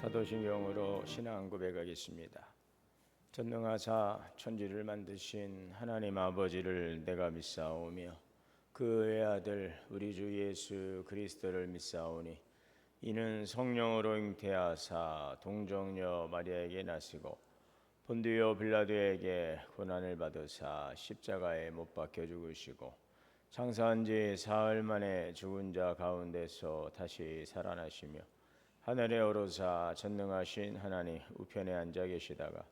사도신경으로 신앙 고백하겠습니다. 전능하사 천지를 만드신 하나님 아버지를 내가 믿사오며 그 외아들 우리 주 예수 그리스도를 믿사오니 이는 성령으로 잉태하사 동정녀 마리아에게 나시고 본디오 빌라도에게 고난을 받으사 십자가에 못 박혀 죽으시고 장사한 지 사흘 만에 죽은 자 가운데서 다시 살아나시며 하늘에 오르사 전능하신 하나님 우편에 앉아 계시다가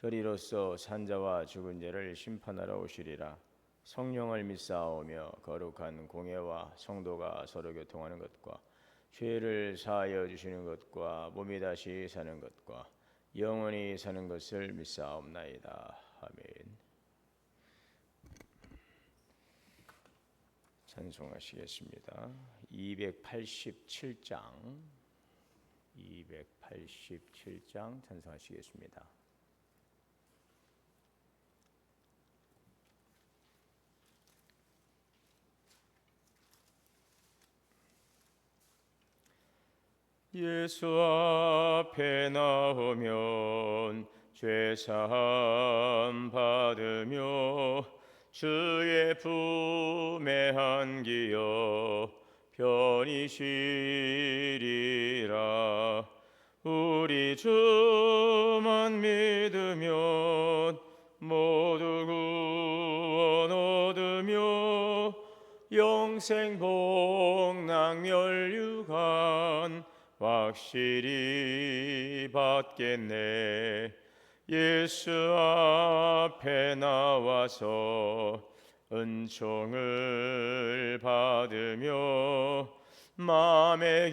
저리로서 산자와 죽은 자를 심판하러 오시리라. 성령을 믿사오며 거룩한 공예와 성도가 서로 교통하는 것과 죄를 사하여 주시는 것과 몸이 다시 사는 것과 영원히 사는 것을 믿사옵나이다. 아멘. 찬송하시겠습니다. 287장 찬송하시겠습니다. 예수 앞에 나오면 죄사함 받으며 주의 품에 안기어 편히 쉬리라. 우리 주만 믿으면 모두 구원 얻으며 영생 복락 멸류관 확실히 받겠네. 예수 앞에 나와서 은총을 받으며 마음의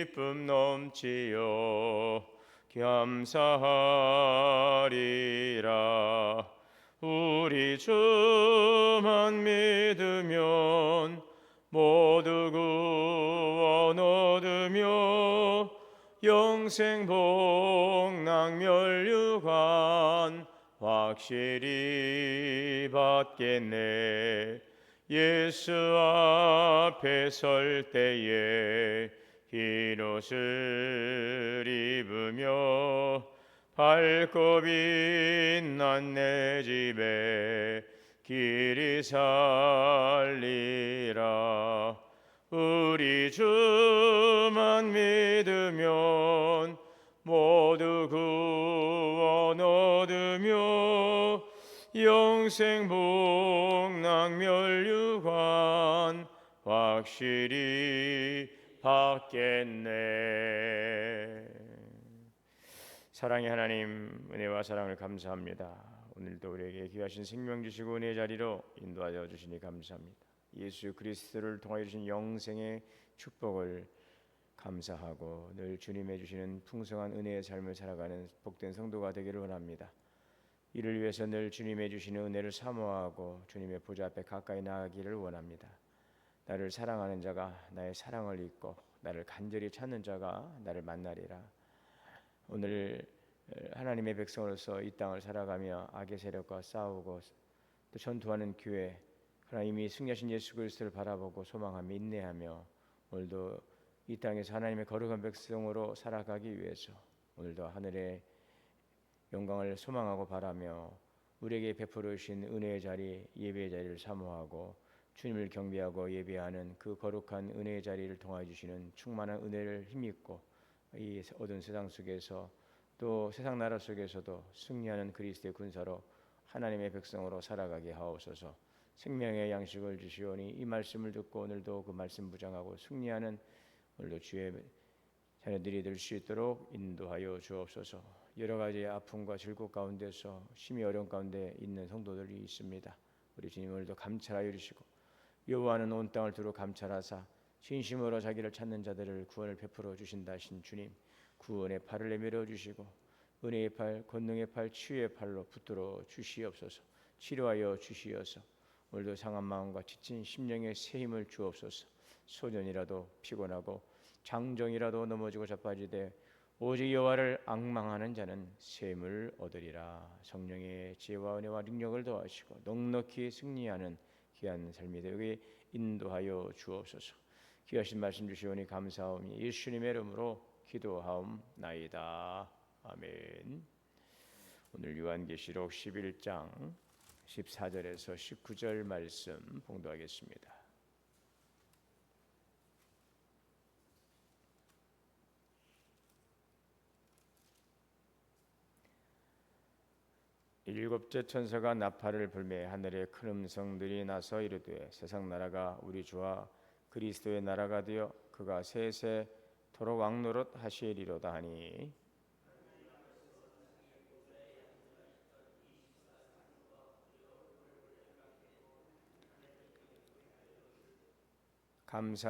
기쁨 넘치어 감사하리라. 우리 주만 믿으면 모두 구원 얻으며 영생 복락 멸류관 확실히 받겠네. 예수 앞에 설 때에 흰 옷을 입으며 밝고 빛난 내 집에 길이 살리라. 우리 주만 믿으면 모두 구원 얻으며 영생 복락 멸류관 확실히 받겠네. 사랑의 하나님, 은혜와 사랑을 감사합니다. 오늘도 우리에게 귀하신 생명 주시고 은혜의 자리로 인도하여 주시니 감사합니다. 예수 그리스도를 통하여 주신 영생의 축복을 감사하고 늘 주님의 주시는 풍성한 은혜의 삶을 살아가는 복된 성도가 되기를 원합니다. 이를 위해서 늘 주님의 주시는 은혜를 사모하고 주님의 보좌 앞에 가까이 나가기를 원합니다. 나를 사랑하는 자가 나의 사랑을 잊고 나를 간절히 찾는 자가 나를 만나리라. 오늘 하나님의 백성으로서 이 땅을 살아가며 악의 세력과 싸우고 또 전투하는 교회, 하나님이 승리하신 예수 그리스도를 바라보고 소망하며 인내하며 오늘도 이 땅에서 하나님의 거룩한 백성으로 살아가기 위해서 오늘도 하늘의 영광을 소망하고 바라며 우리에게 베풀어 주신 은혜의 자리, 예배의 자리를 사모하고 주님을 경배하고 예배하는 그 거룩한 은혜의 자리를 통하여 주시는 충만한 은혜를 힘입고 이 어두운 세상 속에서 또 세상 나라 속에서도 승리하는 그리스도의 군사로 하나님의 백성으로 살아가게 하옵소서. 생명의 양식을 주시오니 이 말씀을 듣고 오늘도 그 말씀 무장하고 승리하는 오늘도 주의 자녀들이 될 수 있도록 인도하여 주옵소서. 여러 가지 아픔과 질곡 가운데서 심히 어려운 가운데 있는 성도들이 있습니다. 우리 주님 오늘도 감찰하여 주시고 여호와는 온 땅을 두루 감찰하사 진심으로 자기를 찾는 자들을 구원을 베풀어 주신다 하신 주님, 구원의 팔을 내밀어 주시고 은혜의 팔, 권능의 팔, 치유의 팔로 붙들어 주시옵소서. 치료하여 주시어서 오늘도 상한 마음과 지친 심령의 새 힘을 주옵소서. 소년이라도 피곤하고 장정이라도 넘어지고 자빠지되 오직 여호와를 앙망하는 자는 새 힘을 얻으리라. 성령의 지혜와 은혜와 능력을 더하시고 넉넉히 승리하는 귀한 삶이 되게 인도하여 주옵소서. 귀하신 말씀 주시오니 감사하오니 예수님의 이름으로 기도하옵나이다. 아멘. 오늘 요한계시록 11장 14절에서 19절 말씀 봉독하겠습니다. 일곱째 천사가 나팔을 불매 하늘에 큰 음성들이 나서 이르되 세상 나라가 우리 주와 그리스도의 나라가 되어 그가 세세토록 왕노릇 하시리로다 하니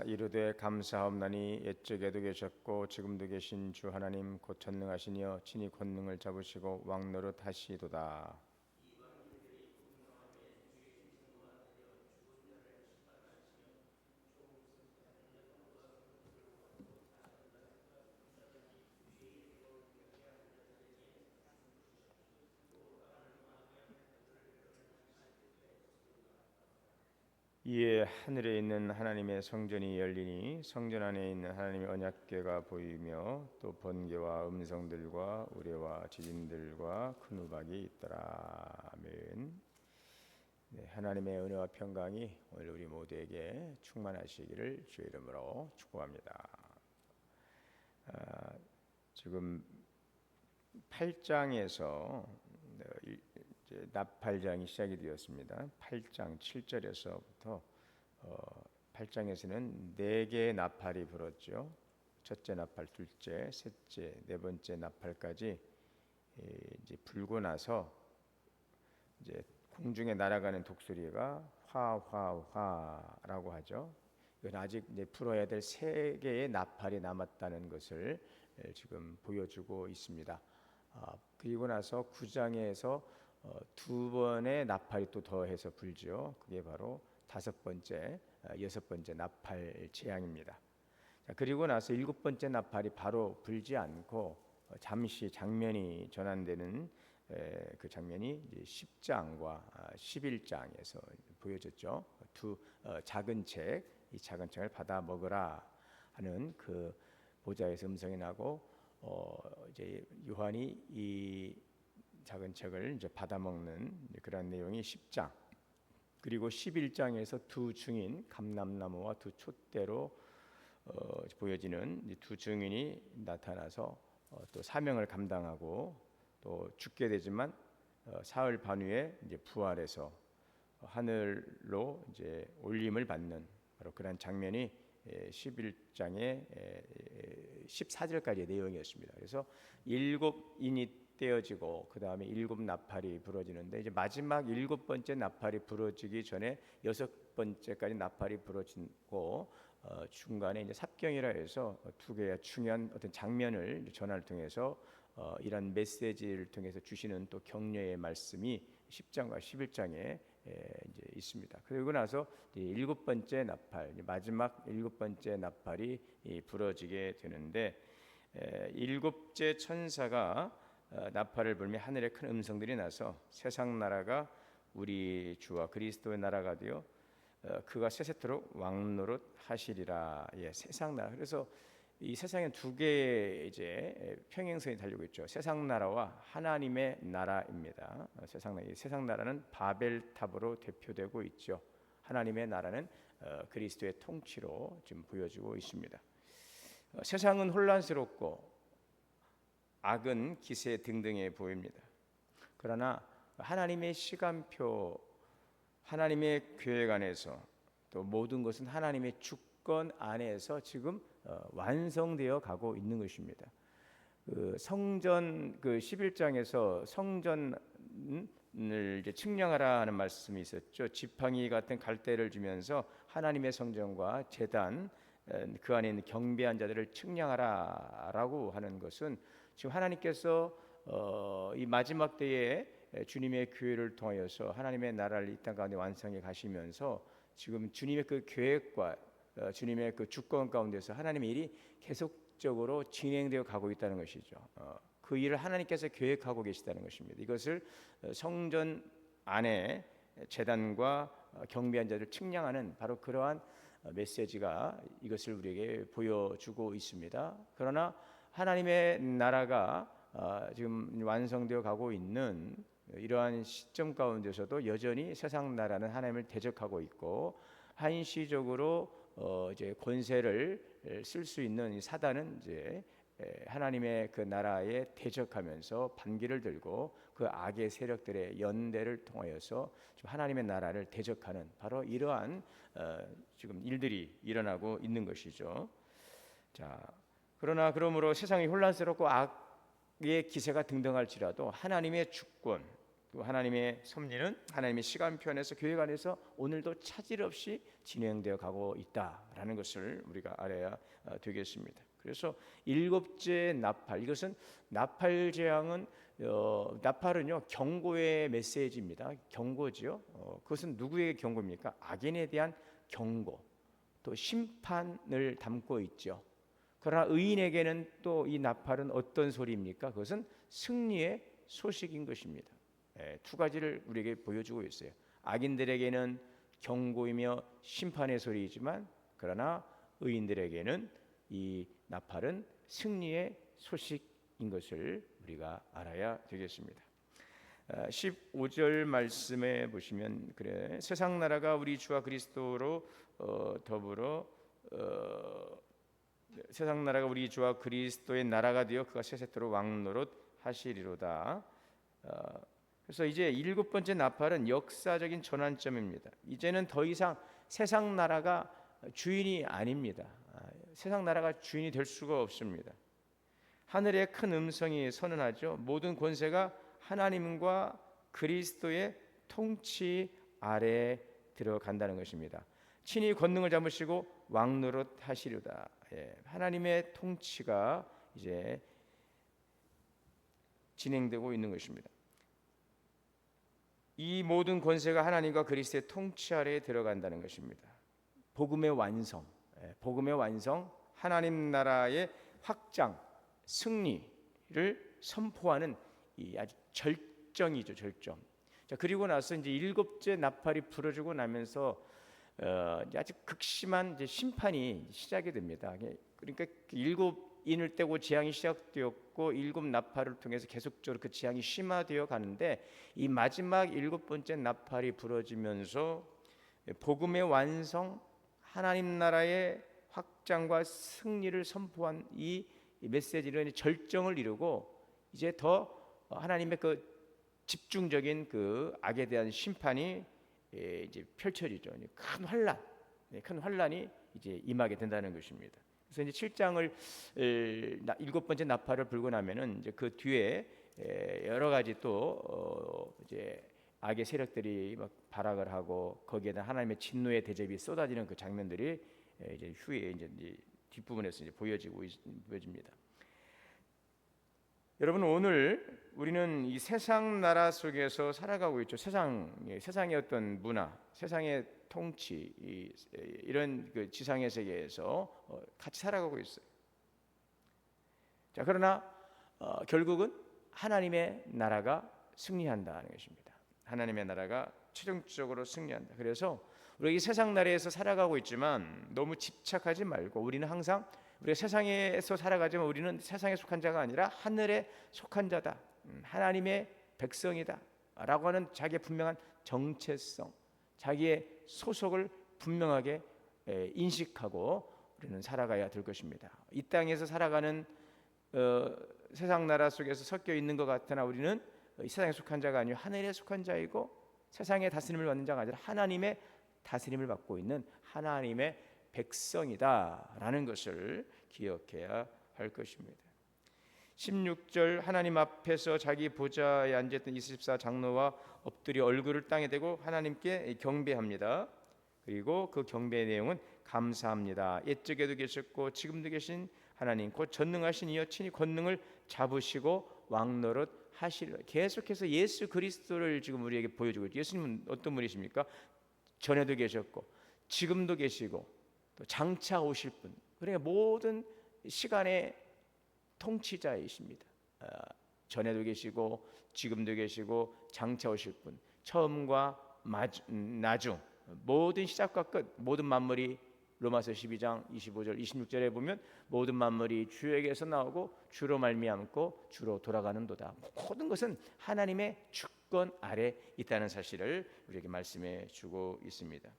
이르되 감사하옵나니 옛적에도 계셨고 지금도 계신 주 하나님 곧 전능하시니여 친히 권능을 잡으시고 왕노릇 하시도다. 이에 하늘에 있는 하나님의 성전이 열리니 성전 안에 있는 하나님의 언약궤가 보이며 또 번개와 음성들과 우레와 지진들과 큰 우박이 있더라. 아멘. 네, 하나님의 은혜와 평강이 오늘 우리 모두에게 충만하시기를 주의 이름으로 축복합니다. 지금 8장에서 이제 나팔장이 시작이 되었습니다. 8장 7절에서부터 8장에서는 4개의 나팔이 불었죠. 첫째 나팔, 둘째, 셋째, 네 번째 나팔까지 이제 불고 나서 이제 공중에 날아가는 독수리가 화화화라고 하죠. 이건 아직 이제 풀어야 될 3개의 나팔이 남았다는 것을 지금 보여주고 있습니다. 그리고 나서 9장에서 2번의 나팔이 또 더해서 불죠. 그게 바로 5번째, 6번째 나팔 재앙입니다. 그리고 나서 7번째 나팔이 바로 불지 않고 잠시 장면이 전환되는 그 장면이 10장과 11장에서 보여졌죠. 두 작은 책, 이 작은 책을 받아 먹으라 하는 그 보좌에서 음성이 나고 이제 요한이 이 작은 책을 이제 받아 먹는 그런 내용이 10장. 그리고 11장에서 두 증인 감람나무와 두 촛대로 보여지는 두 증인이 나타나서 또 사명을 감당하고 또 죽게 되지만 사흘 반 후에 이제 부활해서 하늘로 이제 올림을 받는 바로 그런 장면이 11장의 14절까지의 내용이었습니다. 그래서 7인이 떼어지고 그 다음에 7 나팔이 불어지는데 이제 마지막 7번째 나팔이 불어지기 전에 6번째까지 나팔이 불어지고 중간에 이제 삽경이라 해서 2개의 중요한 어떤 장면을 전화를 통해서 이런 메시지를 통해서 주시는 또 격려의 말씀이 10장과 11장에 이제 있습니다. 그리고 나서 7번째 나팔, 마지막 7번째 나팔이 불어지게 되는데 7째 천사가 나팔을 불며 하늘에 큰 음성들이 나서 세상 나라가 우리 주와 그리스도의 나라가 되어 그가 세세토록 왕노릇 하시리라. 예, 세상 나라. 그래서 이 세상에 2개의 이제 평행선이 달리고 있죠. 세상 나라와 하나님의 나라입니다. 세상 나라는 바벨탑으로 대표되고 있죠. 하나님의 나라는 그리스도의 통치로 지금 보여지고 있습니다. 세상은 혼란스럽고 악은 기세 등등해 보입니다. 그러나 하나님의 시간표, 하나님의 계획 안에서 또 모든 것은 하나님의 주권 안에서 지금 완성되어 가고 있는 것입니다. 그 성전 그 11장에서 성전을 이제 측량하라 하는 말씀이 있었죠. 지팡이 같은 갈대를 주면서 하나님의 성전과 제단 그 안에 있는 경배한 자들을 측량하라라고 하는 것은 지금 하나님께서 이 마지막 때에 주님의 교회를 통하여서 하나님의 나라를 이 땅 가운데 완성해 가시면서 지금 주님의 그 계획과 주님의 그 주권 가운데서 하나님의 일이 계속적으로 진행되어 가고 있다는 것이죠. 그 일을 하나님께서 계획하고 계시다는 것입니다. 이것을 성전 안에 제단과 경배한 자를 측량하는 바로 그러한 메시지가 이것을 우리에게 보여주고 있습니다. 그러나 하나님의 나라가 지금 완성되어 가고 있는 이러한 시점 가운데서도 여전히 세상 나라는 하나님을 대적하고 있고, 한시적으로 이제 권세를 쓸 수 있는 이 사단은 이제 하나님의 그 나라에 대적하면서 반기를 들고 그 악의 세력들의 연대를 통하여서 좀 하나님의 나라를 대적하는 바로 이러한 지금 일들이 일어나고 있는 것이죠. 자, 그러므로 세상이 혼란스럽고 악의 기세가 등등할지라도 하나님의 주권, 또 하나님의 섭리는 하나님의 시간표안에서 교회 안에서 오늘도 차질 없이 진행되어 가고 있다라는 것을 우리가 알아야 되겠습니다. 그래서 일곱째 나팔, 이것은 나팔 재앙은 나팔은요 경고의 메시지입니다. 경고지요. 그것은 누구에게 경고입니까? 악인에 대한 경고, 또 심판을 담고 있죠. 그러나 의인에게는 또 이 나팔은 어떤 소리입니까? 그것은 승리의 소식인 것입니다. 두 가지를 우리에게 보여주고 있어요. 악인들에게는 경고이며 심판의 소리이지만, 그러나 의인들에게는 이 나팔은 승리의 소식인 것을 우리가 알아야 되겠습니다. 15절 말씀에 보시면 그래, 세상 나라가 우리 주와 그리스도로 더불어 세상 나라가 우리 주와 그리스도의 나라가 되어 그가 세세토록 왕노릇 하시리로다. 그래서 이제 일곱 번째 나팔은 역사적인 전환점입니다. 이제는 더 이상 세상 나라가 주인이 아닙니다. 세상 나라가 주인이 될 수가 없습니다. 하늘의 큰 음성이 선언하죠. 모든 권세가 하나님과 그리스도의 통치 아래 들어간다는 것입니다. 친히 권능을 잡으시고 왕노릇 하시리로다. 하나님의 통치가 이제 진행되고 있는 것입니다. 이 모든 권세가 하나님과 그리스도의 통치 아래에 들어간다는 것입니다. 복음의 완성, 하나님 나라의 확장, 승리를 선포하는 이 아주 절정이죠, 절정. 자, 그리고 나서 이제 일곱째 나팔이 불어지고 나면서 아주 극심한 이제 심판이 시작이 됩니다. 그러니까 일곱 인을 떼고 재앙이 시작되었고 일곱 나팔을 통해서 계속적으로 그 재앙이 심화되어 가는데, 이 마지막 일곱 번째 나팔이 불어지면서 복음의 완성, 하나님 나라의 확장과 승리를 선포한 이 메시지는 절정을 이루고 이제 더 하나님의 그 집중적인 그 악에 대한 심판이 이제 펼쳐지죠. 큰 환란이 이제 임하게 된다는 것입니다. 그래서 이제 7장을 일곱 번째 나팔을 불고 나면은 이제 그 뒤에 여러 가지 또 이제 악의 세력들이 막 발악을 하고 거기에다 하나님의 진노의 대접이 쏟아지는 그 장면들이 이제 후에 이제 뒷부분에서 이제 보여집니다. 여러분, 오늘 우리는 이 세상 나라 속에서 살아가고 있죠. 세상의 어떤 문화, 세상의 통치, 이런 그 지상의 세계에서 같이 살아가고 있어요. 자, 그러나 결국은 하나님의 나라가 승리한다는 것입니다. 하나님의 나라가 최종적으로 승리한다. 그래서 우리가 이 세상 나라에서 살아가고 있지만 너무 집착하지 말고, 우리는 항상 우리가 세상에서 살아가지만 우리는 세상에 속한 자가 아니라 하늘에 속한 자다, 하나님의 백성이다 라고 하는 자기의 분명한 정체성, 자기의 소속을 분명하게 인식하고 우리는 살아가야 될 것입니다. 이 땅에서 살아가는 세상 나라 속에서 섞여 있는 것 같으나 우리는 이 세상에 속한 자가 아니고 하늘에 속한 자이고, 세상의 다스림을 받는 자가 아니라 하나님의 다스림을 받고 있는 하나님의 백성이다라는 것을 기억해야 할 것입니다. 16절, 하나님 앞에서 자기 보좌에 앉았던 24 장로와 엎드려 얼굴을 땅에 대고 하나님께 경배합니다. 그리고 그 경배의 내용은 감사합니다. 옛적에도 계셨고 지금도 계신 하나님, 곧 전능하신 이여 친히 권능을 잡으시고 왕노릇 하시리라. 계속해서 예수 그리스도를 지금 우리에게 보여주고 있죠. 예수님은 어떤 분이십니까? 전에도 계셨고 지금도 계시고 또 장차 오실 분, 그러니까 모든 시간의 통치자이십니다. 전에도 계시고 지금도 계시고 장차 오실 분, 처음과 나중, 모든 시작과 끝, 모든 만물이 로마서 12장 25절 26절에 보면 모든 만물이 주에게서 나오고 주로 말미암고 주로 돌아가는도다. 모든 것은 하나님의 주권 아래 있다는 사실을 우리에게 말씀해 주고 있습니다.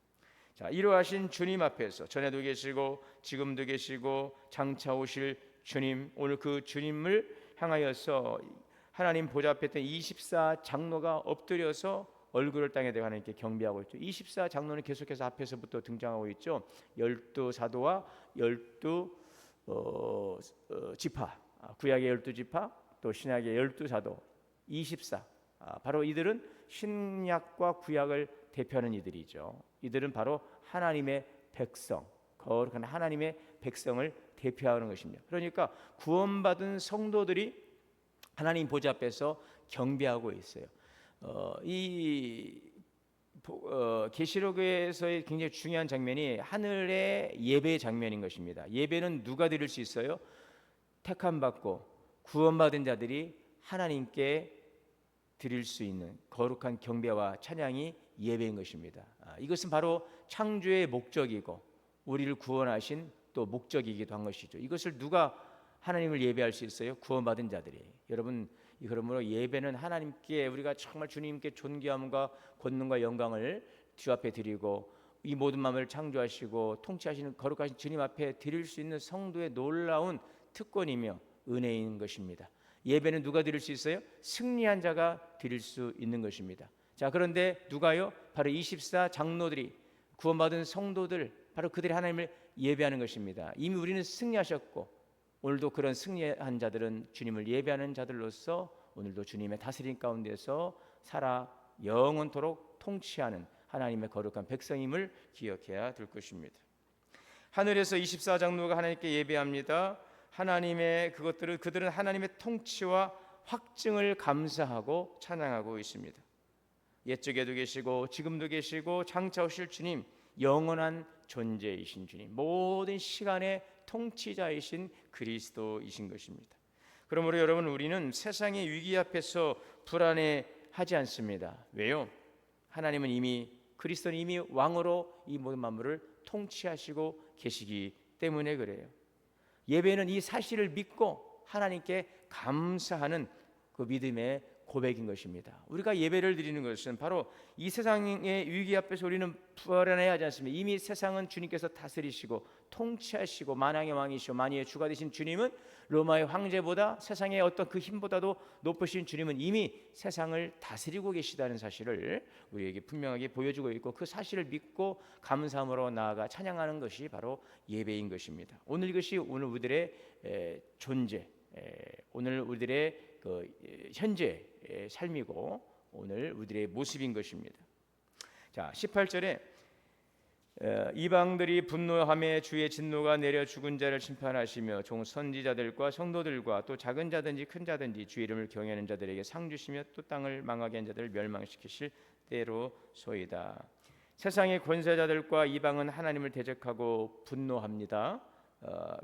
자, 이러하신 주님 앞에서 전에도 계시고 지금도 계시고 장차 오실 주님, 오늘 그 주님을 향하여서 하나님 보좌 앞에 있던 24 장로가 엎드려서 얼굴을 땅에 대고 하나님께 경배하고 있죠. 24 장로는 계속해서 앞에서부터 등장하고 있죠. 12 사도와 12 지파, 구약의 12지파, 또 신약의 12 사도, 24. 바로 이들은 신약과 구약을 대표하는 이들이죠. 이들은 바로 하나님의 백성, 거룩한 하나님의 백성을 대표하는 것입니다. 그러니까 구원받은 성도들이 하나님 보좌 앞에서 경배하고 있어요. 이 계시록에서의 굉장히 중요한 장면이 하늘의 예배 장면인 것입니다. 예배는 누가 드릴 수 있어요? 택함 받고 구원받은 자들이 하나님께 드릴 수 있는 거룩한 경배와 찬양이 예배인 것입니다. 이것은 바로 창조의 목적이고 우리를 구원하신 또 목적이기도 한 것이죠. 이것을 누가 하나님을 예배할 수 있어요? 구원받은 자들이. 여러분, 그러므로 예배는 하나님께 우리가 정말 주님께 존귀함과 권능과 영광을 주 앞에 드리고 이 모든 마음을 창조하시고 통치하시는 거룩하신 주님 앞에 드릴 수 있는 성도의 놀라운 특권이며 은혜인 것입니다. 예배는 누가 드릴 수 있어요? 승리한 자가 드릴 수 있는 것입니다. 자, 그런데 누가요? 바로 24 장로들이, 구원받은 성도들, 바로 그들이 하나님을 예배하는 것입니다. 이미 우리는 승리하셨고 오늘도 그런 승리한 자들은 주님을 예배하는 자들로서 오늘도 주님의 다스림 가운데서 살아 영원토록 통치하는 하나님의 거룩한 백성임을 기억해야 될 것입니다. 하늘에서 24 장로가 하나님께 예배합니다. 하나님의 그들은 하나님의 통치와 확증을 감사하고 찬양하고 있습니다. 옛적에도 계시고 지금도 계시고 장차 오실 주님, 영원한 존재이신 주님, 모든 시간의 통치자이신 그리스도이신 것입니다. 그러므로 여러분, 우리는 세상의 위기 앞에서 불안해하지 않습니다. 왜요? 하나님은 이미, 그리스도는 이미 왕으로 이 모든 만물을 통치하시고 계시기 때문에 그래요. 예배는 이 사실을 믿고 하나님께 감사하는 그 믿음의 고백인 것입니다. 우리가 예배를 드리는 것은 바로 이 세상의 위기 앞에서 우리는 불안해야 하지 않습니다. 이미 세상은 주님께서 다스리시고 통치하시고 만왕의 왕이시오 만유의 주가 되신 주님은, 로마의 황제보다 세상의 어떤 그 힘보다도 높으신 주님은 이미 세상을 다스리고 계시다는 사실을 우리에게 분명하게 보여주고 있고, 그 사실을 믿고 감사함으로 나아가 찬양하는 것이 바로 예배인 것입니다. 오늘 이것이 오늘 우리들의 존재, 오늘 우리들의 그 현재 삶이고 오늘 우리들의 모습인 것입니다. 자, 18절에 이방들이 분노하며 주의 진노가 내려 죽은 자를 심판하시며 종 선지자들과 성도들과 또 작은 자든지 큰 자든지 주의 이름을 경외하는 자들에게 상 주시며 또 땅을 망하게 한 자들을 멸망시키실 때로소이다. 세상의 권세자들과 이방은 하나님을 대적하고 분노합니다.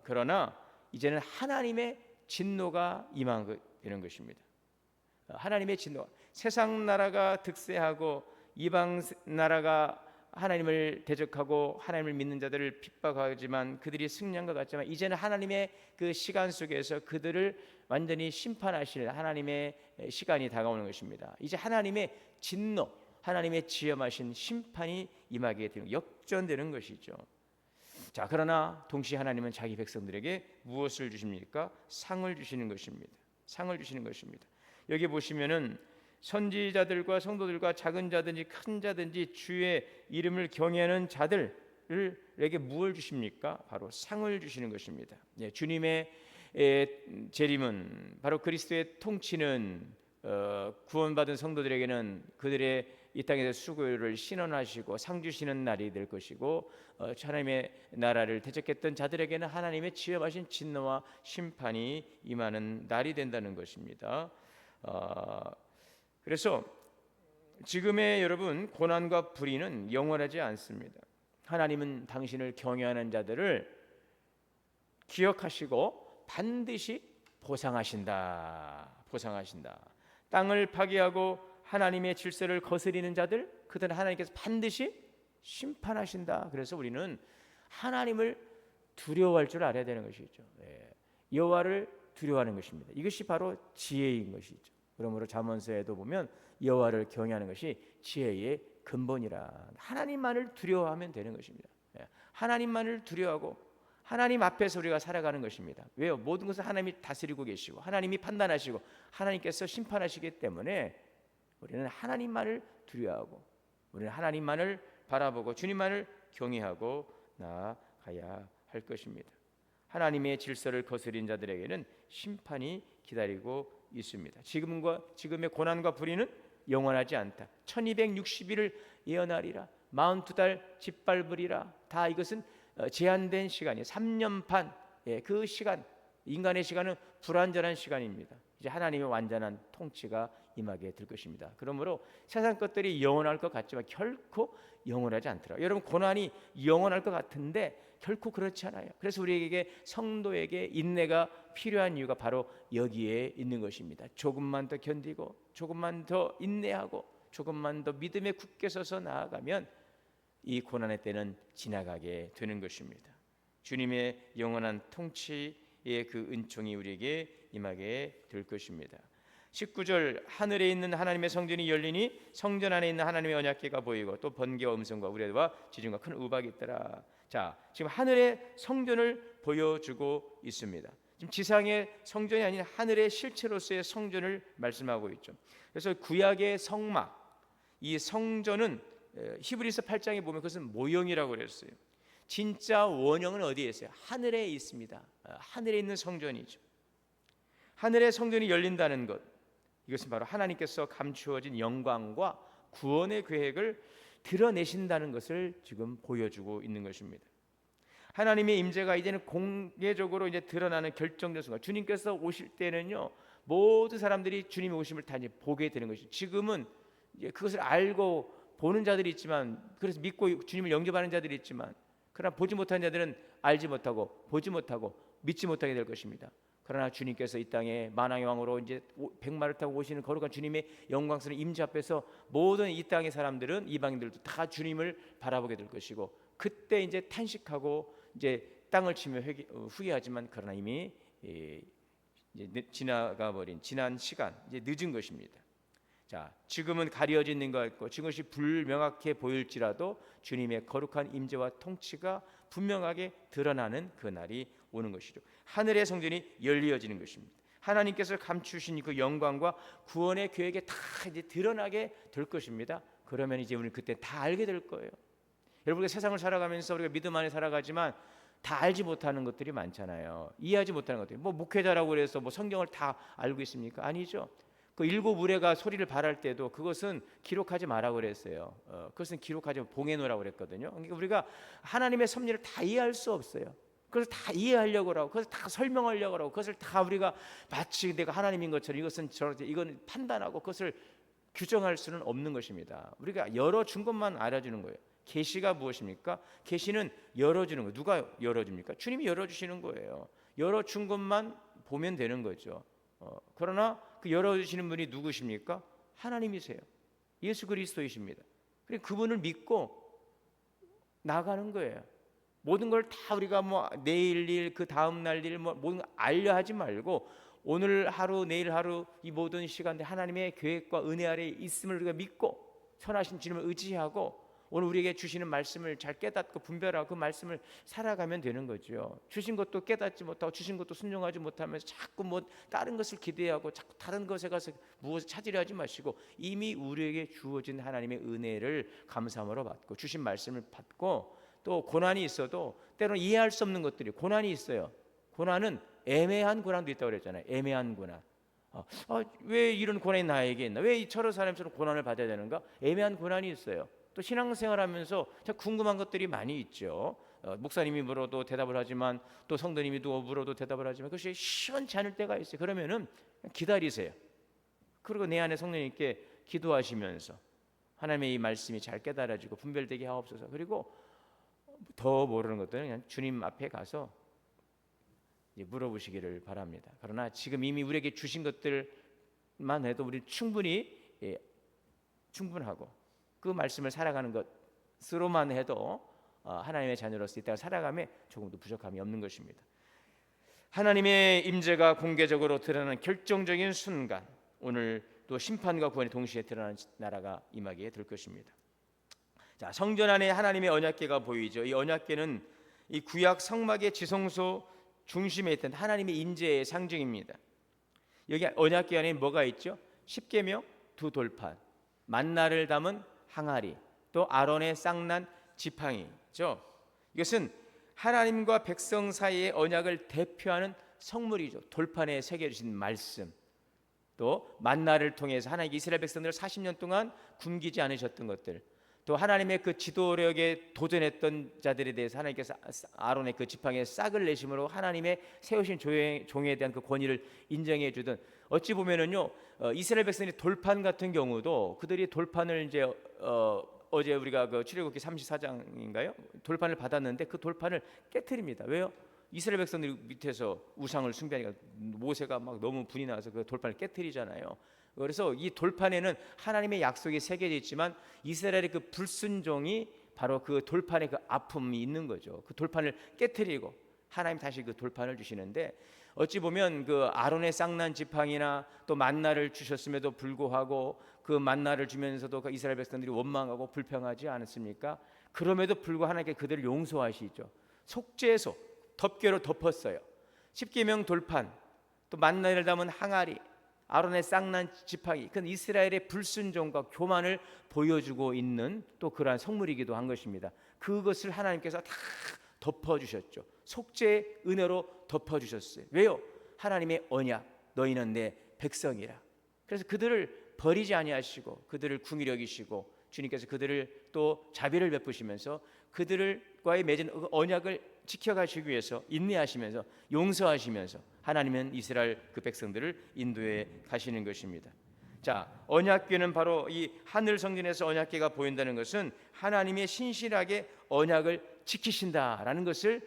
그러나 이제는 하나님의 진노가 임하는 것입니다. 하나님의 진노, 세상 나라가 득세하고 이방 나라가 하나님을 대적하고 하나님을 믿는 자들을 핍박하지만 그들이 승리한 것 같지만, 이제는 하나님의 그 시간 속에서 그들을 완전히 심판하실 하나님의 시간이 다가오는 것입니다. 이제 하나님의 진노, 하나님의 지엄하신 심판이 임하게 되는, 역전되는 것이죠. 자, 그러나 동시에 하나님은 자기 백성들에게 무엇을 주십니까? 상을 주시는 것입니다. 상을 주시는 것입니다. 여기 보시면은 선지자들과 성도들과 작은 자든지 큰 자든지 주의 이름을 경외하는 자들에게 무엇을 주십니까? 바로 상을 주시는 것입니다. 주님의 재림은, 바로 그리스도의 통치는 구원받은 성도들에게는 그들의 이 땅에서 수고를 신원하시고 상 주시는 날이 될 것이고, 하나님의 나라를 대적했던 자들에게는 하나님의 지엄하신 진노와 심판이 임하는 날이 된다는 것입니다. 그래서 지금의 여러분, 고난과 불의는 영원하지 않습니다. 하나님은 당신을 경외하는 자들을 기억하시고 반드시 보상하신다. 땅을 파괴하고 하나님의 질서를 거스리는 자들, 그들은 하나님께서 반드시 심판하신다. 그래서 우리는 하나님을 두려워할 줄 알아야 되는 것이죠. 여호와를 두려워하는 것입니다. 이것이 바로 지혜인 것이죠. 그러므로 잠언서에도 보면 여호와를 경외하는 것이 지혜의 근본이라. 하나님만을 두려워하면 되는 것입니다. 하나님만을 두려워하고 하나님 앞에서 우리가 살아가는 것입니다. 왜요? 모든 것을 하나님이 다스리고 계시고 하나님이 판단하시고 하나님께서 심판하시기 때문에 우리는 하나님만을 두려워하고 우리는 하나님만을 바라보고 주님만을 경외하고 나아가야 할 것입니다. 하나님의 질서를 거스린 자들에게는 심판이 기다리고 있습니다. 지금의 고난과 불의는 영원하지 않다. 1260일을 예언하리라. 42달 짓밟으리라. 다 이것은 제한된 시간이에요. 3년 반. 그 시간, 인간의 시간은 불완전한 시간입니다. 이제 하나님의 완전한 통치가 임하게 될 것입니다. 그러므로 세상 것들이 영원할 것 같지만 결코 영원하지 않더라고요. 여러분, 고난이 영원할 것 같은데 결코 그렇지 않아요. 그래서 우리에게 성도에게 인내가 필요한 이유가 바로 여기에 있는 것입니다. 조금만 더 견디고 조금만 더 인내하고 조금만 더 믿음에 굳게 서서 나아가면 이 고난의 때는 지나가게 되는 것입니다. 주님의 영원한 통치의 그 은총이 우리에게 임하게 될 것입니다. 19절, 하늘에 있는 하나님의 성전이 열리니 성전 안에 있는 하나님의 언약궤가 보이고 또 번개와 음성과 우레와 지진과 큰 우박이 있더라. 자, 지금 하늘의 성전을 보여주고 있습니다. 지금 지상의 성전이 아닌 하늘의 실체로서의 성전을 말씀하고 있죠. 그래서 구약의 성막, 이 성전은 히브리서 8장에 보면 그것은 모형이라고 그랬어요. 진짜 원형은 어디에 있어요? 하늘에 있습니다. 하늘에 있는 성전이죠. 하늘의 성전이 열린다는 것, 이것은 바로 하나님께서 감추어진 영광과 구원의 계획을 드러내신다는 것을 지금 보여주고 있는 것입니다. 하나님의 임재가 이제는 공개적으로 이제 드러나는 결정적 순간, 주님께서 오실 때는요, 모든 사람들이 주님의 오심을 다 이제 보게 되는 것이죠. 지금은 이제 그것을 알고 보는 자들이 있지만, 그래서 믿고 주님을 영접하는 자들이 있지만, 그러나 보지 못한 자들은 알지 못하고 보지 못하고 믿지 못하게 될 것입니다. 그러나 주님께서 이 땅에 만왕의 왕으로 이제 백마를 타고 오시는 거룩한 주님의 영광스러운 임재 앞에서 모든 이 땅의 사람들은, 이방인들도 다 주님을 바라보게 될 것이고, 그때 이제 탄식하고 이제 땅을 치며 후회하지만, 그러나 이미 이제 지나가 버린 지난 시간, 이제 늦은 것입니다. 자, 지금은 가려진 것 같고 지금이 불명확해 보일지라도 주님의 거룩한 임재와 통치가 분명하게 드러나는 그 날이 오는 것이죠. 하늘의 성전이 열리어지는 것입니다. 하나님께서 감추신 그 영광과 구원의 계획이 다 이제 드러나게 될 것입니다. 그러면 이제 우리는 그때 다 알게 될 거예요. 여러분, 세상을 살아가면서 우리가 믿음 안에 살아가지만 다 알지 못하는 것들이 많잖아요. 이해하지 못하는 것들이, 뭐 목회자라고 그래서 뭐 성경을 다 알고 있습니까? 아니죠. 그 일곱 의뢰가 소리를 발할 때도 그것은 기록하지 마라 그랬어요. 그것은 기록하지 봉해놓으라고 그랬거든요. 그러니까 우리가 하나님의 섭리를 다 이해할 수 없어요. 그것을 다 이해하려고 하고 그것을 다 설명하려고 하고 그것을 다 우리가 마치 내가 하나님인 것처럼 이것은 저렇게 이건 판단하고 그것을 규정할 수는 없는 것입니다. 우리가 열어준 것만 알아주는 거예요. 계시가 무엇입니까? 계시는 열어주는 거예요. 누가 열어줍니까? 주님이 열어주시는 거예요. 열어준 것만 보면 되는 거죠. 그러나 그 열어주시는 분이 누구십니까? 하나님이세요. 예수 그리스도이십니다. 그래서 그분을 믿고 나가는 거예요. 모든 걸 다 우리가 뭐 내일 일, 그 다음 날 일, 뭐 모든 걸 알려 하지 말고 오늘 하루, 내일 하루 이 모든 시간대 하나님의 계획과 은혜 아래에 있음을 우리가 믿고 선하신 주님을 의지하고 오늘 우리에게 주시는 말씀을 잘 깨닫고 분별하고 그 말씀을 살아가면 되는 거죠. 주신 것도 깨닫지 못하고 주신 것도 순종하지 못하면서 자꾸 뭐 다른 것을 기대하고 자꾸 다른 것에 가서 무엇을 찾으려 하지 마시고 이미 우리에게 주어진 하나님의 은혜를 감사함으로 받고 주신 말씀을 받고, 또 고난이 있어도 때로는 이해할 수 없는 것들이 고난이 있어요. 고난은 애매한 고난도 있다고 그랬잖아요. 애매한 고난. 왜 이런 고난이 나에게 있나? 왜 저런 사람처럼 고난을 받아야 되는가? 애매한 고난이 있어요. 또 신앙생활하면서 참 궁금한 것들이 많이 있죠. 목사님이 물어도 대답을 하지만 또 성도님이 물어도 대답을 하지만 그것이 시원치 않을 때가 있어요. 그러면은 기다리세요. 그리고 내 안에 성령님께 기도하시면서 하나님의 이 말씀이 잘 깨달아지고 분별되게 하옵소서. 그리고 더 모르는 것들은 그냥 주님 앞에 가서 물어보시기를 바랍니다. 그러나 지금 이미 우리에게 주신 것들만 해도 우리 충분히 충분하고 그 말씀을 살아가는 것으로만 해도 하나님의 자녀로서 이 땅을 살아감에 조금도 부족함이 없는 것입니다. 하나님의 임재가 공개적으로 드러나는 결정적인 순간, 오늘 또 심판과 구원이 동시에 드러나는 나라가 임하게 될 것입니다. 자, 성전 안에 하나님의 언약궤가 보이죠. 이 언약궤는 이 구약 성막의 지성소 중심에 있던 하나님의 임재의 상징입니다. 여기 언약궤 안에 뭐가 있죠? 십계명 두 돌판, 만나를 담은 항아리, 또 아론의 쌍난 지팡이죠. 이것은 하나님과 백성 사이의 언약을 대표하는 성물이죠. 돌판에 새겨주신 말씀, 또 만나를 통해서 하나님 이스라엘 백성들을 40년 동안 굶기지 않으셨던 것들, 또 하나님의 그 지도력에 도전했던 자들에 대해서 하나님께서 아론의 그 지팡이에 싹을 내심으로 하나님의 세우신 종에 대한 그 권위를 인정해 주던, 어찌 보면은요 이스라엘 백성의 돌판 같은 경우도 그들이 돌판을 이제 어제 우리가 그 출애굽기 34장인가요? 돌판을 받았는데 그 돌판을 깨트립니다. 왜요? 이스라엘 백성들이 밑에서 우상을 숭배하니까 모세가 막 너무 분이 나서 그 돌판을 깨트리잖아요. 그래서 이 돌판에는 하나님의 약속이 새겨져 있지만 이스라엘의 그 불순종이 바로 그 돌판에 그 아픔이 있는 거죠. 그 돌판을 깨트리고 하나님 다시 그 돌판을 주시는데, 어찌 보면 그 아론의 쌍난 지팡이나 또 만나를 주셨음에도 불구하고 그 만나를 주면서도 그 이스라엘 백성들이 원망하고 불평하지 않았습니까? 그럼에도 불구하고 하나님께 그들을 용서하시죠. 속죄소, 덮개로 덮었어요. 십계명 돌판, 또 만나를 담은 항아리, 아론의 쌍난 지팡이, 그건 이스라엘의 불순종과 교만을 보여주고 있는 또 그러한 성물이기도 한 것입니다. 그것을 하나님께서 다 덮어주셨죠. 속죄의 은혜로 덮어주셨어요. 왜요? 하나님의 언약, 너희는 내 백성이라. 그래서 그들을 버리지 아니하시고 그들을 긍휼히 여기시고 주님께서 그들을 또 자비를 베푸시면서 그들과의 맺은 언약을 지켜가시기 위해서 인내하시면서 용서하시면서 하나님은 이스라엘 그 백성들을 인도해 가시는 것입니다. 자, 언약궤는 바로 이 하늘 성전에서 언약궤가 보인다는 것은 하나님의 신실하게 언약을 지키신다라는 것을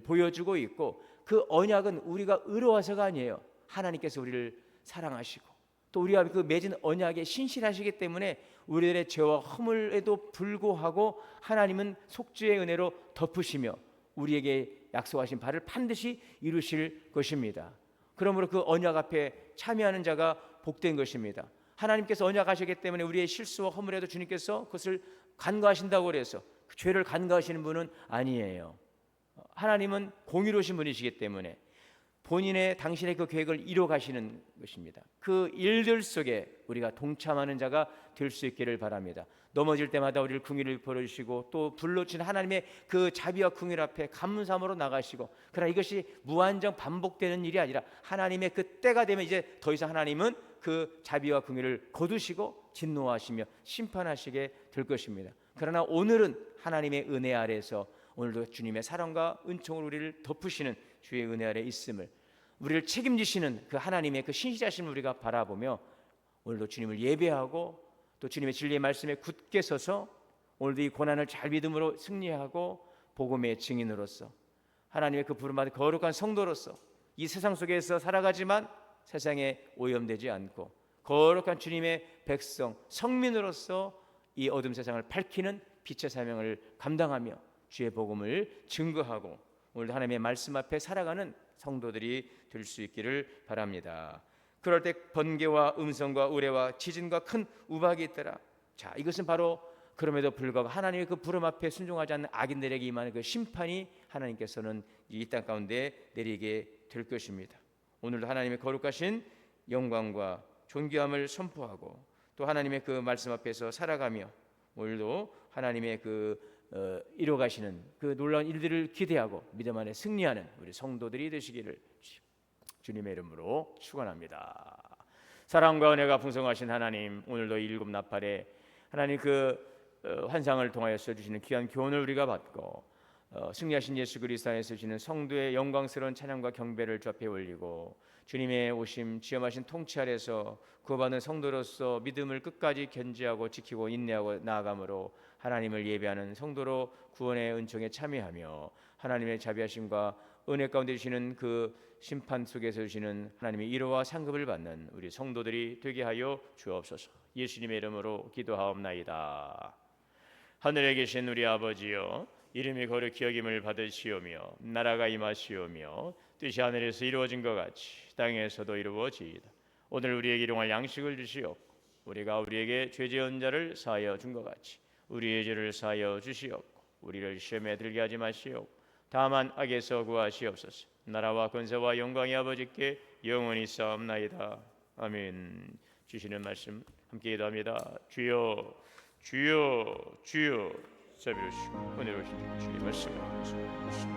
보여주고 있고, 그 언약은 우리가 의로워서가 아니에요. 하나님께서 우리를 사랑하시고 또 우리가 그 맺은 언약에 신실하시기 때문에 우리들의 죄와 허물에도 불구하고 하나님은 속죄의 은혜로 덮으시며 우리에게 약속하신 바를 반드시 이루실 것입니다. 그러므로 그 언약 앞에 참여하는 자가 복된 것입니다. 하나님께서 언약하시기 때문에 우리의 실수와 허물에도 주님께서 그것을 간과하신다고 그래서 그 죄를 간과하시는 분은 아니에요. 하나님은 공의로우신 분이시기 때문에 본인의 당신의 그 계획을 이뤄 가시는 것입니다. 그 일들 속에 우리가 동참하는 자가 될 수 있기를 바랍니다. 넘어질 때마다 우리를 긍휼히 벌어주시고 또 불러주신 하나님의 그 자비와 긍휼 앞에 감사함으로 나가시고, 그러나 이것이 무한정 반복되는 일이 아니라 하나님의 그 때가 되면 이제 더 이상 하나님은 그 자비와 긍휼을 거두시고 진노하시며 심판하시게 될 것입니다. 그러나 오늘은 하나님의 은혜 아래에서 오늘도 주님의 사랑과 은총으로 우리를 덮으시는 주의 은혜 아래 있음을, 우리를 책임지시는 그 하나님의 그 신실하심을 우리가 바라보며 오늘도 주님을 예배하고 또 주님의 진리의 말씀에 굳게 서서 오늘도 이 고난을 잘 믿음으로 승리하고 복음의 증인으로서 하나님의 그 부름받은 거룩한 성도로서 이 세상 속에서 살아가지만 세상에 오염되지 않고 거룩한 주님의 백성 성민으로서 이 어둠 세상을 밝히는 빛의 사명을 감당하며 주의 복음을 증거하고 오늘도 하나님의 말씀 앞에 살아가는 성도들이 될 수 있기를 바랍니다. 그럴 때 번개와 음성과 우레와 지진과 큰 우박이 있더라. 자, 이것은 바로 그럼에도 불구하고 하나님의 그 부름 앞에 순종하지 않는 악인들에게 임하는 그 심판이 하나님께서는 이 땅 가운데 내리게 될 것입니다. 오늘도 하나님의 거룩하신 영광과 존귀함을 선포하고 또 하나님의 그 말씀 앞에서 살아가며 오늘도 하나님의 이뤄가시는 그 놀라운 일들을 기대하고 믿음 안에 승리하는 우리 성도들이 되시기를 주님의 이름으로 축원합니다. 사랑과 은혜가 풍성하신 하나님, 오늘도 일곱 나팔에 하나님 환상을 통하여서 주시는 귀한 교훈을 우리가 받고 승리하신 예수 그리스도 안에서 주시는 성도의 영광스러운 찬양과 경배를 주 앞에 올리고 주님의 오심 지엄하신 통치 아래서 구원받은 성도로서 믿음을 끝까지 견지하고 지키고 인내하고 나아감으로 하나님을 예배하는 성도로 구원의 은총에 참여하며 하나님의 자비하심과 은혜 가운데 주시는 그 심판 속에서 주시는 하나님의 위로와 상급을 받는 우리 성도들이 되게 하여 주옵소서. 예수님의 이름으로 기도하옵나이다. 하늘에 계신 우리 아버지여, 이름이 거룩히 여김을 받으시오며 나라가 임하시오며 뜻이 하늘에서 이루어진 것 같이 땅에서도 이루어지이다. 오늘 우리에게 일용할 양식을 주시옵고 우리가 우리에게 죄 지은 자를 사하여 준 것 같이 우리의 죄를 사하여 주시옵고 우리를 시험에 들게 하지 마시옵고 다만 악에서 구하시옵소서. 나라와 권세와 영광이 아버지께 영원히 싸움나이다. 아멘. 주시는 말씀 함께 기도합니다. 주여 주여 주여. 자비로우시고 은혜로우신 주의 말씀을 주옵소서.